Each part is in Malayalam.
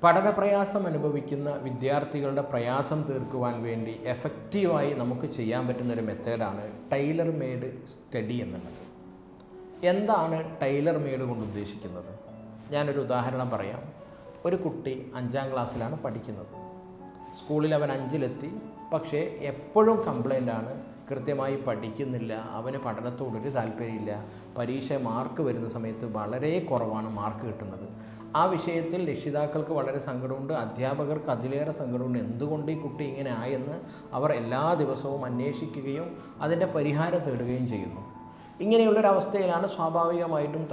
പഠനപ്രയാസം അനുഭവിക്കുന്ന വിദ്യാർത്ഥികളുടെ പ്രയാസം തീർക്കുവാൻ വേണ്ടി എഫക്റ്റീവായി നമുക്ക് ചെയ്യാൻ പറ്റുന്നൊരു മെത്തേഡാണ് ടൈലർ മെയ്ഡ് സ്റ്റഡി എന്നുള്ളത്. എന്താണ് ടൈലർ മെയ്ഡ് കൊണ്ട് ഉദ്ദേശിക്കുന്നത്? ഞാനൊരു ഉദാഹരണം പറയാം. ഒരു കുട്ടി 5ാം ക്ലാസ്സിലാണ് പഠിക്കുന്നത്. സ്കൂളിൽ അവൻ 5ലെത്തി, പക്ഷേ എപ്പോഴും കംപ്ലൈൻ്റാണ്, കൃത്യമായി പഠിക്കുന്നില്ല, അവന് പഠനത്തോടൊരു താല്പര്യമില്ല, പരീക്ഷ മാർക്ക് വരുന്ന സമയത്ത് വളരെ കുറവാണ് മാർക്ക് കിട്ടുന്നത്. ആ വിഷയത്തിൽ രക്ഷിതാക്കൾക്ക് വളരെ സങ്കടമുണ്ട്, അധ്യാപകർക്ക് അതിലേറെ സങ്കടമുണ്ട്. എന്തുകൊണ്ട് ഈ കുട്ടി ഇങ്ങനെ ആയെന്ന് അവർ എല്ലാ ദിവസവും അന്വേഷിക്കുകയും അതിൻ്റെ പരിഹാരം തേടുകയും ചെയ്യുന്നു. ഇങ്ങനെയുള്ളൊരവസ്ഥയിലാണ് സ്വാഭാവികമായിട്ടും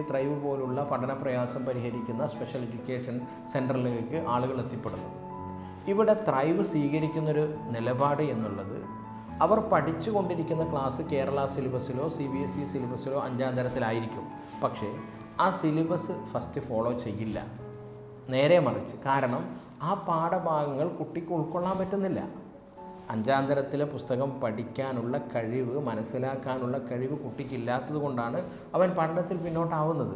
ത്രൈവ് പോലുള്ള പഠന പ്രയാസം പരിഹരിക്കുന്ന സ്പെഷ്യൽ എഡ്യൂക്കേഷൻ സെൻറ്ററിലേക്ക് ആളുകൾ എത്തിപ്പെടുന്നത്. ഇവിടെ ത്രൈവ് സ്വീകരിക്കുന്നൊരു നിലപാട് എന്നുള്ളത്, അവർ പഠിച്ചു കൊണ്ടിരിക്കുന്ന ക്ലാസ് കേരള സിലബസിലോ CBSE സിലബസിലോ 5ാം തരത്തിലായിരിക്കും. പക്ഷേ ആ സിലബസ് ഫസ്റ്റ് ഫോളോ ചെയ്യില്ല. നേരെ മറിച്ച്, കാരണം ആ പാഠഭാഗങ്ങൾ കുട്ടിക്ക് ഉൾക്കൊള്ളാൻ പറ്റുന്നില്ല. 5ാം തരത്തിലെ പുസ്തകം പഠിക്കാനുള്ള കഴിവ്, മനസ്സിലാക്കാനുള്ള കഴിവ് കുട്ടിക്കില്ലാത്തത് കൊണ്ടാണ് അവൻ പഠനത്തിൽ പിന്നോട്ടാവുന്നത്.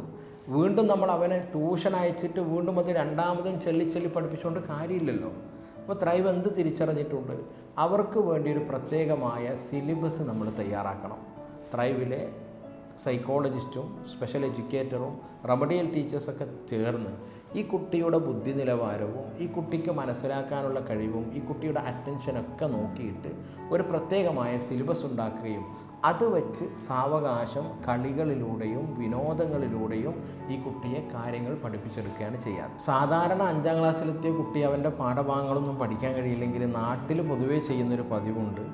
വീണ്ടും നമ്മൾ അവനെ ട്യൂഷൻ അയച്ചിട്ട് വീണ്ടും അത് രണ്ടാമതും ചൊല്ലി പഠിപ്പിച്ചുകൊണ്ട് കാര്യമില്ലല്ലോ. അപ്പോൾ ത്രൈവ് എന്ത് തിരിച്ചറിഞ്ഞിട്ടുണ്ട്? അവർക്ക് വേണ്ടി ഒരു പ്രത്യേകമായ സിലബസ് നമ്മൾ തയ്യാറാക്കണം. ത്രൈവിലെ സൈക്കോളജിസ്റ്റും സ്പെഷ്യൽ എഡ്യൂക്കേറ്ററും റെമഡിയൽ ടീച്ചേഴ്സൊക്കെ ചേർന്ന് ഈ കുട്ടിയുടെ ബുദ്ധി നിലവാരവും ഈ കുട്ടിക്ക് മനസ്സിലാക്കാനുള്ള കഴിവും ഈ കുട്ടിയുടെ അറ്റൻഷനൊക്കെ നോക്കിയിട്ട് ഒരു പ്രത്യേകമായ സിലബസ് ഉണ്ടാക്കുകയും അത് വെച്ച് സാവകാശം കളികളിലൂടെയും വിനോദങ്ങളിലൂടെയും ഈ കുട്ടിയെ കാര്യങ്ങൾ പഠിപ്പിച്ചെടുക്കുകയാണ് ചെയ്യാറ്. സാധാരണ 5ാം ക്ലാസ്സിലെത്തിയ കുട്ടി അവൻ്റെ പാഠഭാഗങ്ങളൊന്നും പഠിക്കാൻ കഴിയില്ലെങ്കിൽ നാട്ടിൽ പൊതുവേ ചെയ്യുന്നൊരു പതിവുണ്ട്.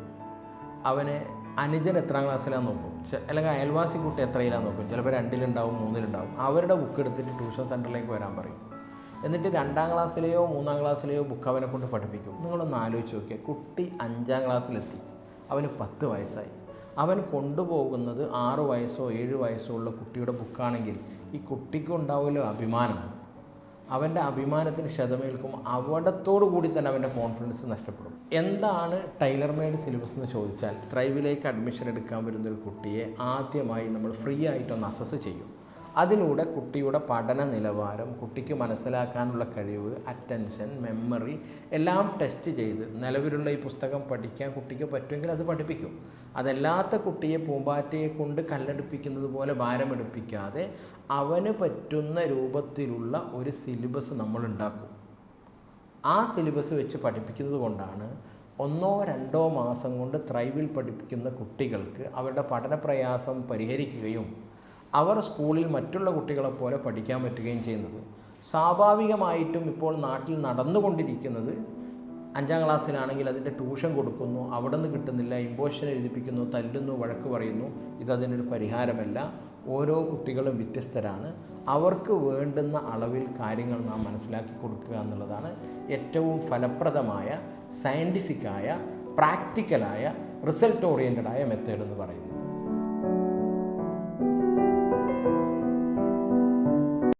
അവനെ അനുജൻ എത്രാം ക്ലാസ്സിലാന്ന് നോക്കും, അല്ലെങ്കിൽ അയൽവാസി കുട്ടി എത്രയിലാന്ന് നോക്കും. ചിലപ്പോൾ 2ലുണ്ടാവും, 3ലുണ്ടാവും. അവരുടെ ബുക്ക് എടുത്തിട്ട് ട്യൂഷൻ സെൻറ്ററിലേക്ക് വരാൻ പറയും. എന്നിട്ട് 2ാം ക്ലാസ്സിലെയോ 3ാം ക്ലാസ്സിലെയോ ബുക്ക് അവനെ കൊണ്ട് പഠിപ്പിക്കും. നിങ്ങളൊന്ന് ആലോചിച്ച് നോക്കിയാൽ, കുട്ടി 5ാം ക്ലാസ്സിലെത്തി, അവന് 10 വയസ്സായി. അവൻ കൊണ്ടുപോകുന്നത് 6 വയസ്സോ 7 വയസ്സോ ഉള്ള കുട്ടിയുടെ ബുക്കാണെങ്കിൽ ഈ കുട്ടിക്കുണ്ടാവുമല്ലോ അഭിമാനം. അവൻ്റെ അഭിമാനത്തിന് ക്ഷതമേൽക്കും. അവിടത്തോടു കൂടി തന്നെ അവൻ്റെ കോൺഫിഡൻസ് നഷ്ടപ്പെടും. എന്താണ് ടൈലർ മെയ്ഡ് സിലബസ് എന്ന് ചോദിച്ചാൽ, ത്രൈവിലേക്ക് അഡ്മിഷൻ എടുക്കാൻ വരുന്നൊരു കുട്ടിയെ ആദ്യമായി നമ്മൾ ഫ്രീ ആയിട്ടൊന്ന് അസസ് ചെയ്യും. അതിലൂടെ കുട്ടിയുടെ പഠന നിലവാരം, കുട്ടിക്ക് മനസ്സിലാക്കാനുള്ള കഴിവ്, അറ്റൻഷൻ, മെമ്മറി എല്ലാം ടെസ്റ്റ് ചെയ്ത് നിലവിലുള്ള ഈ പുസ്തകം പഠിക്കാൻ കുട്ടിക്ക് പറ്റുമെങ്കിൽ അത് പഠിപ്പിക്കും. അതല്ലാത്ത കുട്ടിയെ പൂമ്പാറ്റയെ കൊണ്ട് കല്ലെടുപ്പിക്കുന്നത് പോലെ ഭാരമെടുപ്പിക്കാതെ അവന് പറ്റുന്ന രൂപത്തിലുള്ള ഒരു സിലബസ് നമ്മൾ ഉണ്ടാക്കും. ആ സിലബസ് വെച്ച് പഠിപ്പിക്കുന്നത് കൊണ്ടാണ് 1-2 മാസം കൊണ്ട് ത്രൈവിൽ പഠിപ്പിക്കുന്ന കുട്ടികൾക്ക് അവരുടെ പഠന പ്രയാസം പരിഹരിക്കുകയും അവർ സ്കൂളിൽ മറ്റുള്ള കുട്ടികളെപ്പോലെ പഠിക്കാൻ പറ്റുകയും ചെയ്യുന്നത്. സ്വാഭാവികമായിട്ടും ഇപ്പോൾ നാട്ടിൽ നടന്നുകൊണ്ടിരിക്കുന്നത്, 5ാം ക്ലാസ്സിലാണെങ്കിൽ അതിൻ്റെ ട്യൂഷൻ കൊടുക്കുന്നു, അവിടെ നിന്ന് കിട്ടുന്നില്ല, ഇമ്പോസിഷൻ എഴുതിപ്പിക്കുന്നു, തല്ലുന്നു, വഴക്ക് പറയുന്നു. ഇതതിനൊരു പരിഹാരമല്ല. ഓരോ കുട്ടികളും വ്യത്യസ്തരാണ്. അവർക്ക് വേണ്ടുന്ന അളവിൽ കാര്യങ്ങൾ നാം മനസ്സിലാക്കി കൊടുക്കുക എന്നുള്ളതാണ് ഏറ്റവും ഫലപ്രദമായ, സയൻറ്റിഫിക്കായ, പ്രാക്ടിക്കലായ, റിസൾട്ട് ഓറിയൻറ്റഡായ മെത്തേഡ് എന്ന് പറയുന്നത്.